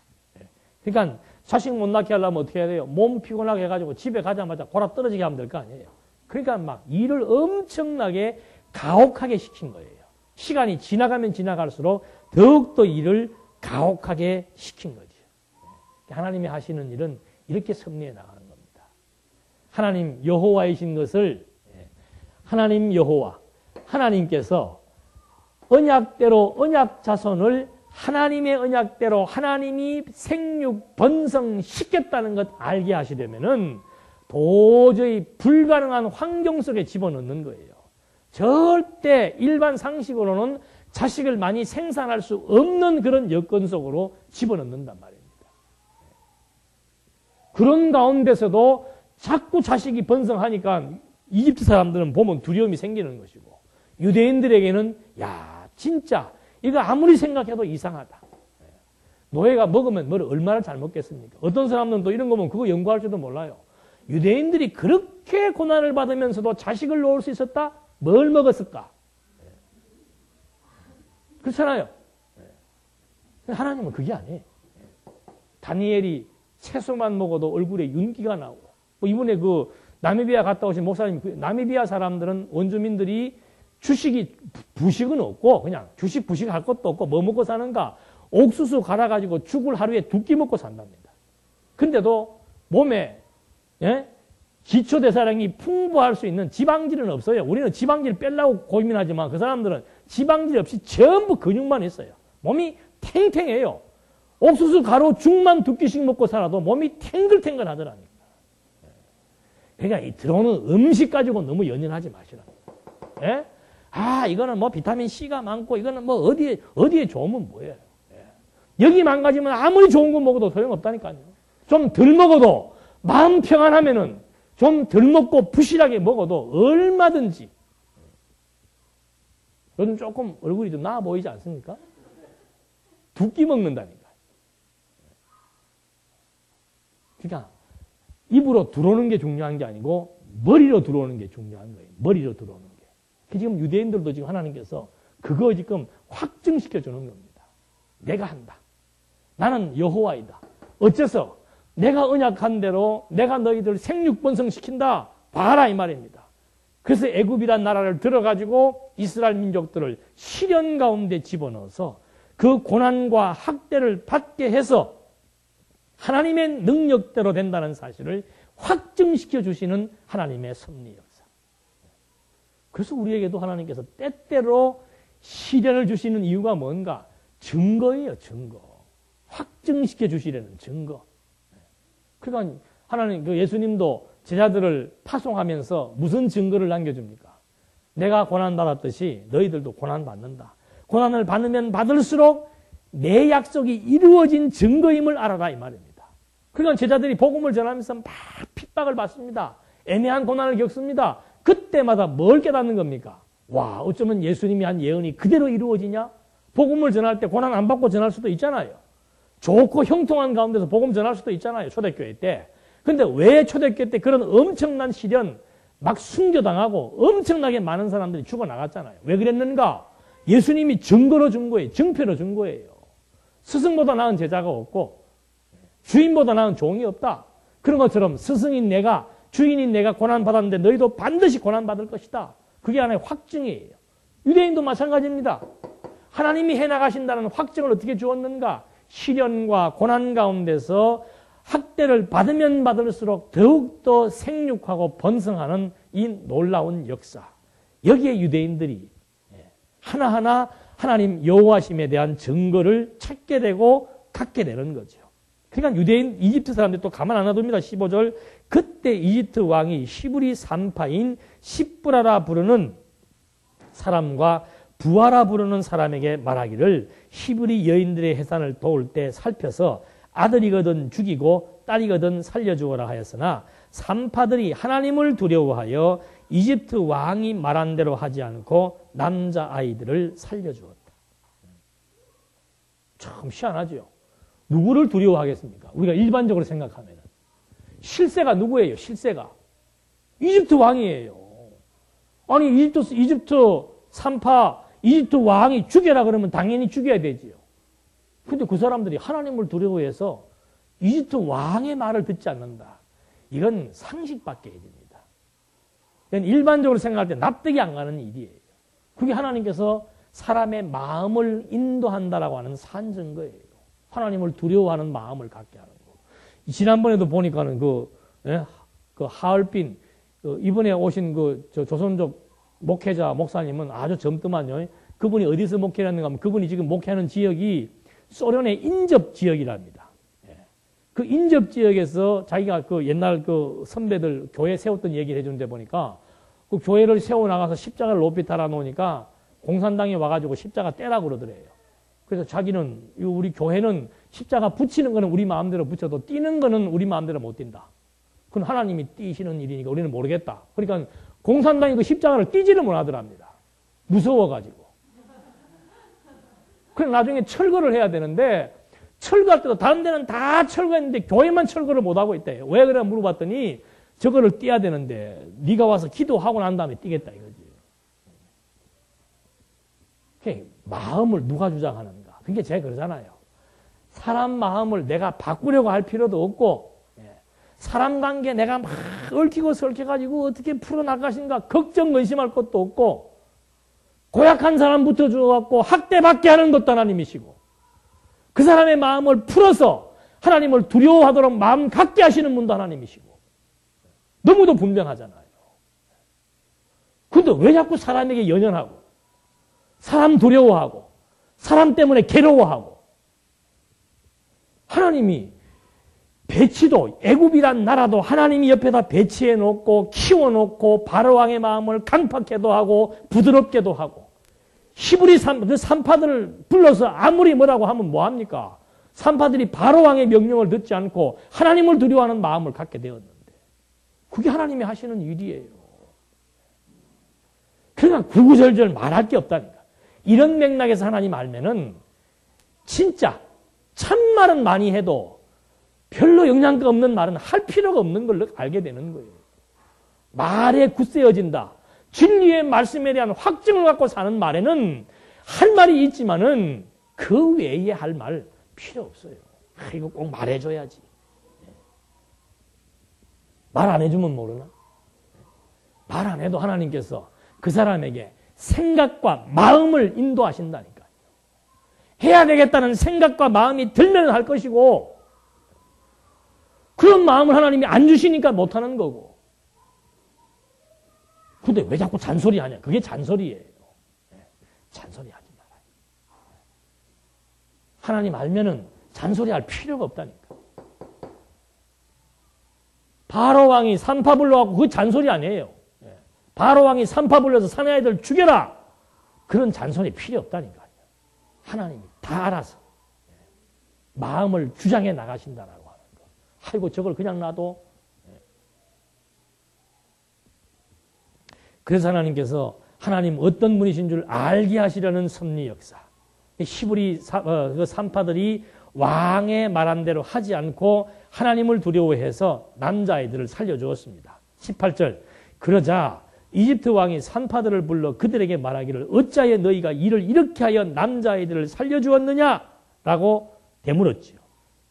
그러니까 자식 못 낳게 하려면 어떻게 해야 돼요? 몸 피곤하게 해가지고 집에 가자마자 골아 떨어지게 하면 될 거 아니에요. 그러니까 막 일을 엄청나게 가혹하게 시킨 거예요. 시간이 지나가면 지나갈수록 더욱더 일을 가혹하게 시킨 거죠. 하나님이 하시는 일은 이렇게 섭리해 나가는 겁니다. 하나님 여호와이신 것을 하나님 여호와, 하나님께서 언약대로 언약 자손을 하나님의 언약대로 하나님이 생육 번성시켰다는 것 알게 하시려면은 도저히 불가능한 환경 속에 집어넣는 거예요. 절대 일반 상식으로는 자식을 많이 생산할 수 없는 그런 여건 속으로 집어넣는단 말입니다. 그런 가운데서도 자꾸 자식이 번성하니까 이집트 사람들은 보면 두려움이 생기는 것이고 유대인들에게는 야 진짜 이거 아무리 생각해도 이상하다. 노예가 먹으면 뭘 얼마나 잘 먹겠습니까? 어떤 사람들은 또 이런 거 보면 그거 연구할 줄도 몰라요. 유대인들이 그렇게 고난을 받으면서도 자식을 놓을 수 있었다? 뭘 먹었을까? 그렇잖아요. 하나님은 그게 아니에요. 다니엘이 채소만 먹어도 얼굴에 윤기가 나오고 이번에 그 나미비아 갔다 오신 목사님, 나미비아 사람들은 원주민들이 주식이 부식은 없고 그냥 주식 부식할 것도 없고 뭐 먹고 사는가? 옥수수 갈아가지고 죽을 하루에 2끼 먹고 산답니다. 근데도 몸에 예? 기초대사량이 풍부할 수 있는 지방질은 없어요. 우리는 지방질 빼려고 고민하지만 그 사람들은 지방질 없이 전부 근육만 있어요. 몸이 탱탱해요. 옥수수 가루 죽만 2끼씩 먹고 살아도 몸이 탱글탱글 하더라니까. 그러니까 이 들어오는 음식 가지고 너무 연연하지 마시라고. 예? 아, 이거는 뭐 비타민 C가 많고 이거는 뭐 어디에 좋으면 뭐예요. 예. 여기 망가지면 아무리 좋은 거 먹어도 소용없다니까요. 좀 덜 먹어도 마음 평안하면은 좀 덜 먹고 부실하게 먹어도 얼마든지. 요즘 조금 얼굴이 좀 나아 보이지 않습니까? 2끼 먹는다니까. 그러니까 입으로 들어오는 게 중요한 게 아니고 머리로 들어오는 게 중요한 거예요. 머리로 들어오는 게. 지금 유대인들도 지금 하나님께서 그거 지금 확증시켜 주는 겁니다. 내가 한다. 나는 여호와이다. 어째서 내가 언약한 대로 내가 너희들 생육번성시킨다. 봐라 이 말입니다. 그래서 애굽이란 나라를 들어가지고 이스라엘 민족들을 시련 가운데 집어넣어서 그 고난과 학대를 받게 해서 하나님의 능력대로 된다는 사실을 확증시켜 주시는 하나님의 섭리 역사. 그래서 우리에게도 하나님께서 때때로 시련을 주시는 이유가 뭔가? 증거예요, 증거. 확증시켜 주시려는 증거. 그러니까 하나님, 그 예수님도 제자들을 파송하면서 무슨 증거를 남겨줍니까? 내가 고난받았듯이 너희들도 고난받는다. 고난을 받으면 받을수록 내 약속이 이루어진 증거임을 알아라 이 말입니다. 그러니까 제자들이 복음을 전하면서 막 핍박을 받습니다. 애매한 고난을 겪습니다. 그때마다 뭘 깨닫는 겁니까? 와, 어쩌면 예수님이 한 예언이 그대로 이루어지냐? 복음을 전할 때 고난 안 받고 전할 수도 있잖아요. 좋고 형통한 가운데서 복음 전할 수도 있잖아요. 초대교회 때. 근데 왜 초대교회 때 그런 엄청난 시련 막 순교당하고 엄청나게 많은 사람들이 죽어나갔잖아요. 왜 그랬는가? 예수님이 증거로 준 거예요. 증표로 준 거예요. 스승보다 나은 제자가 없고 주인보다 나은 종이 없다. 그런 것처럼 스승인 내가, 주인인 내가 고난받았는데 너희도 반드시 고난받을 것이다. 그게 하나의 확증이에요. 유대인도 마찬가지입니다. 하나님이 해나가신다는 확증을 어떻게 주었는가? 시련과 고난 가운데서 학대를 받으면 받을수록 더욱더 생육하고 번성하는 이 놀라운 역사. 여기에 유대인들이 하나하나 하나님 여호와심에 대한 증거를 찾게 되고 갖게 되는 거죠. 그러니까 유대인, 이집트 사람들이 또 가만 안 놔둡니다. 15절. 그때 이집트 왕이 히브리 산파인 시브라라 부르는 사람과 부하라 부르는 사람에게 말하기를 히브리 여인들의 해산을 도울 때 살펴서 아들이거든 죽이고 딸이거든 살려주어라 하였으나 산파들이 하나님을 두려워하여 이집트 왕이 말한 대로 하지 않고 남자아이들을 살려주었다. 참 희한하죠. 누구를 두려워하겠습니까? 우리가 일반적으로 생각하면. 실세가 누구예요? 실세가. 이집트 왕이에요. 아니 이집트 산파, 이집트 왕이 죽여라 그러면 당연히 죽여야 되지요. 근데 그 사람들이 하나님을 두려워해서 이집트 왕의 말을 듣지 않는다. 이건 상식 밖의 일입니다. 이건 일반적으로 생각할 때 납득이 안 가는 일이에요. 그게 하나님께서 사람의 마음을 인도한다라고 하는 산증거예요. 하나님을 두려워하는 마음을 갖게 하는 거. 지난번에도 보니까는 그 하얼빈, 이번에 오신 저 조선족 목회자, 목사님은 아주 젊더만요. 그분이 어디서 목회하는가 하면 그분이 지금 목회하는 지역이 소련의 인접 지역이랍니다. 그 인접 지역에서 자기가 그 옛날 그 선배들 교회 세웠던 얘기를 해주는데 보니까 그 교회를 세워나가서 십자가를 높이 달아놓으니까 공산당이 와가지고 십자가 떼라고 그러더래요. 그래서 자기는 우리 교회는 십자가 붙이는 거는 우리 마음대로 붙여도 띄는 거는 우리 마음대로 못 띈다. 그건 하나님이 띄시는 일이니까 우리는 모르겠다. 그러니까 공산당이 그 십자가를 띄지를 못하더랍니다. 무서워가지고. 그래서 나중에 철거를 해야 되는데 철거할 때도 다른 데는 다 철거했는데 교회만 철거를 못하고 있대요. 왜 그래 물어봤더니 저거를 띄어야 되는데 네가 와서 기도하고 난 다음에 띄겠다 이거지. 마음을 누가 주장하는가. 그게 제가 그러잖아요. 사람 마음을 내가 바꾸려고 할 필요도 없고 사람 관계 내가 막 얽히고 설켜가지고 어떻게 풀어나가신가 걱정 근심할 것도 없고 고약한 사람부터 주어갖고 학대받게 하는 것도 하나님이시고 그 사람의 마음을 풀어서 하나님을 두려워하도록 마음 갖게 하시는 분도 하나님이시고 너무도 분명하잖아요. 근데 왜 자꾸 사람에게 연연하고, 사람 두려워하고, 사람 때문에 괴로워하고, 하나님이 배치도, 애굽이란 나라도 하나님이 옆에다 배치해 놓고, 키워 놓고, 바로왕의 마음을 강팍해도 하고, 부드럽게도 하고, 히브리 산파들을 불러서 아무리 뭐라고 하면 뭐합니까? 산파들이 바로왕의 명령을 듣지 않고 하나님을 두려워하는 마음을 갖게 되었는데, 그게 하나님이 하시는 일이에요. 그러니까 구구절절 말할 게 없다니까. 이런 맥락에서 하나님 알면은 진짜 참말은 많이 해도 별로 영향가 없는 말은 할 필요가 없는 걸 알게 되는 거예요. 말에 굳세어진다. 진리의 말씀에 대한 확증을 갖고 사는 말에는 할 말이 있지만은 그 외에 할 말 필요 없어요. 이거 꼭 말해줘야지. 말 안 해주면 모르나? 말 안 해도 하나님께서 그 사람에게 생각과 마음을 인도하신다니까요. 해야 되겠다는 생각과 마음이 들면 할 것이고, 그런 마음을 하나님이 안 주시니까 못하는 거고. 근데 왜 자꾸 잔소리하냐? 그게 잔소리예요. 잔소리하지 말아요. 하나님 알면은 잔소리할 필요가 없다니까. 바로왕이 산파 불러갖고 그 잔소리 아니에요. 바로왕이 산파 불러서 사내 아이들 죽여라. 그런 잔소리 필요 없다니까요. 하나님이 다 알아서 마음을 주장해 나가신다라고 하는 거. 아이고 저걸 그냥 놔도. 그래서 하나님께서 하나님 어떤 분이신 줄 알게 하시려는 섭리 역사. 히브리 산파들이 왕의 말한 대로 하지 않고 하나님을 두려워해서 남자아이들을 살려주었습니다. 18절. 그러자 이집트 왕이 산파들을 불러 그들에게 말하기를 어찌하여 너희가 이를 이렇게 하여 남자아이들을 살려주었느냐라고 되물었지요.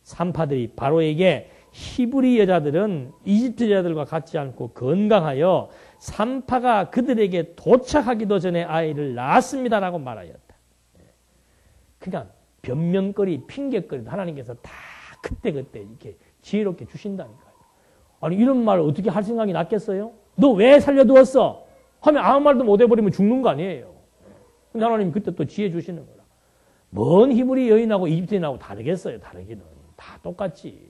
산파들이 바로에게 히브리 여자들은 이집트 여자들과 같지 않고 건강하여 산파가 그들에게 도착하기도 전에 아이를 낳았습니다라고 말하였다. 그러니까 변명거리, 핑계거리도 하나님께서 다 그때그때 이렇게 지혜롭게 주신다니까요. 아니 이런 말 어떻게 할 생각이 났겠어요? 너 왜 살려두었어? 하면 아무 말도 못 해버리면 죽는 거 아니에요. 근데 하나님이 그때 또 지혜 주시는 거라. 뭔 히브리 여인하고 이집트 여인하고 다르겠어요. 다르기는. 다 똑같지.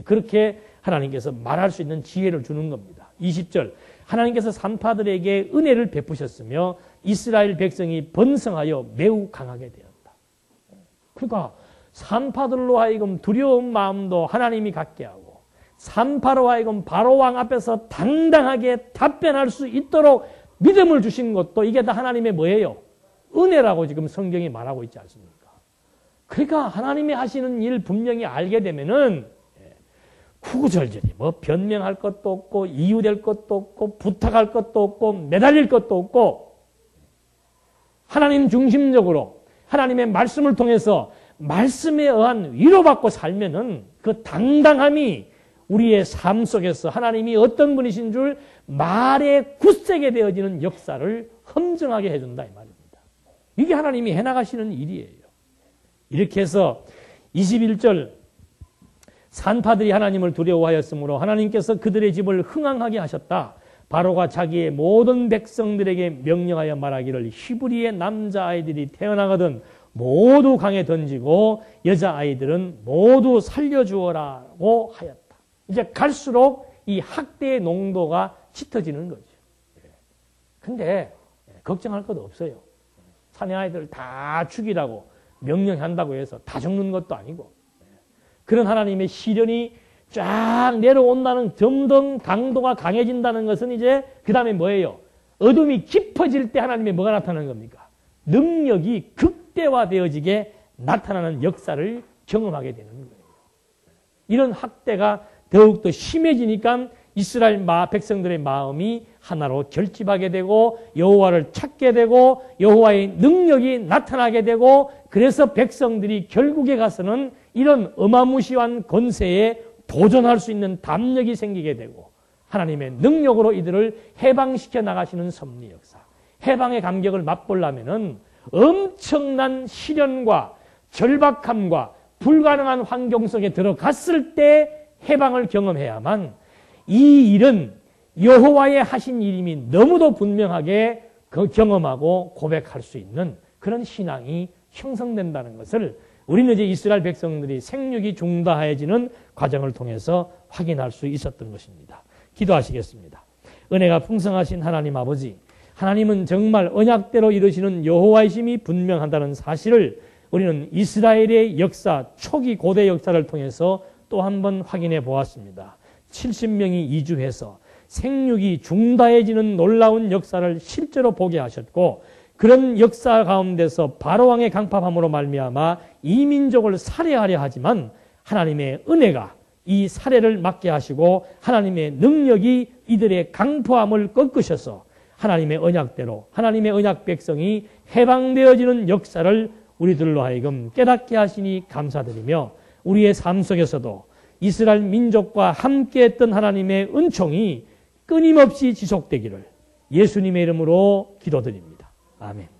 그렇게 하나님께서 말할 수 있는 지혜를 주는 겁니다. 20절. 하나님께서 산파들에게 은혜를 베푸셨으며 이스라엘 백성이 번성하여 매우 강하게 되었다. 그러니까 산파들로 하여금 두려운 마음도 하나님이 갖게 하고 산파로 하여금 바로왕 앞에서 당당하게 답변할 수 있도록 믿음을 주신 것도 이게 다 하나님의 뭐예요? 은혜라고 지금 성경이 말하고 있지 않습니까? 그러니까 하나님이 하시는 일 분명히 알게 되면은 구구절절히 뭐 변명할 것도 없고 이유될 것도 없고 부탁할 것도 없고 매달릴 것도 없고 하나님 중심적으로 하나님의 말씀을 통해서 말씀에 의한 위로받고 살면은 그 당당함이 우리의 삶 속에서 하나님이 어떤 분이신 줄 말에 굳세게 되어지는 역사를 험증하게 해준다 이 말입니다. 이게 하나님이 해나가시는 일이에요. 이렇게 해서 21절 산파들이 하나님을 두려워하였으므로 하나님께서 그들의 집을 흥황하게 하셨다. 바로가 자기의 모든 백성들에게 명령하여 말하기를 히브리의 남자아이들이 태어나거든 모두 강에 던지고 여자아이들은 모두 살려주어라고 하였다. 이제 갈수록 이 학대의 농도가 짙어지는 거죠. 근데 걱정할 것도 없어요. 사내 아이들 다 죽이라고 명령한다고 해서 다 죽는 것도 아니고 그런 하나님의 시련이 쫙 내려온다는 점점 강도가 강해진다는 것은 이제 그 다음에 뭐예요? 어둠이 깊어질 때 하나님의 뭐가 나타나는 겁니까? 능력이 극대화되어지게 나타나는 역사를 경험하게 되는 거예요. 이런 학대가 더욱더 심해지니까 이스라엘 백성들의 마음이 하나로 결집하게 되고 여호와를 찾게 되고 여호와의 능력이 나타나게 되고 그래서 백성들이 결국에 가서는 이런 어마무시한 권세에 도전할 수 있는 담력이 생기게 되고 하나님의 능력으로 이들을 해방시켜 나가시는 섭리 역사. 해방의 감격을 맛보려면은 엄청난 시련과 절박함과 불가능한 환경 속에 들어갔을 때 해방을 경험해야만 이 일은 여호와의 하신 일임이 너무도 분명하게 경험하고 고백할 수 있는 그런 신앙이 형성된다는 것을 우리는 이제 이스라엘 백성들이 생육이 중다해지는 과정을 통해서 확인할 수 있었던 것입니다. 기도하시겠습니다. 은혜가 풍성하신 하나님 아버지, 하나님은 정말 언약대로 이루시는 여호와이심이 분명하다는 사실을 우리는 이스라엘의 역사, 초기 고대 역사를 통해서 또 한 번 확인해 보았습니다. 70명이 이주해서 생육이 중다해지는 놀라운 역사를 실제로 보게 하셨고, 그런 역사 가운데서 바로왕의 강팍함으로 말미암아 이 민족을 살해하려 하지만 하나님의 은혜가 이 살해를 막게 하시고 하나님의 능력이 이들의 강포함을 꺾으셔서 하나님의 언약대로 하나님의 언약 백성이 해방되어지는 역사를 우리들로 하여금 깨닫게 하시니 감사드리며, 우리의 삶 속에서도 이스라엘 민족과 함께했던 하나님의 은총이 끊임없이 지속되기를 예수님의 이름으로 기도드립니다. 아멘.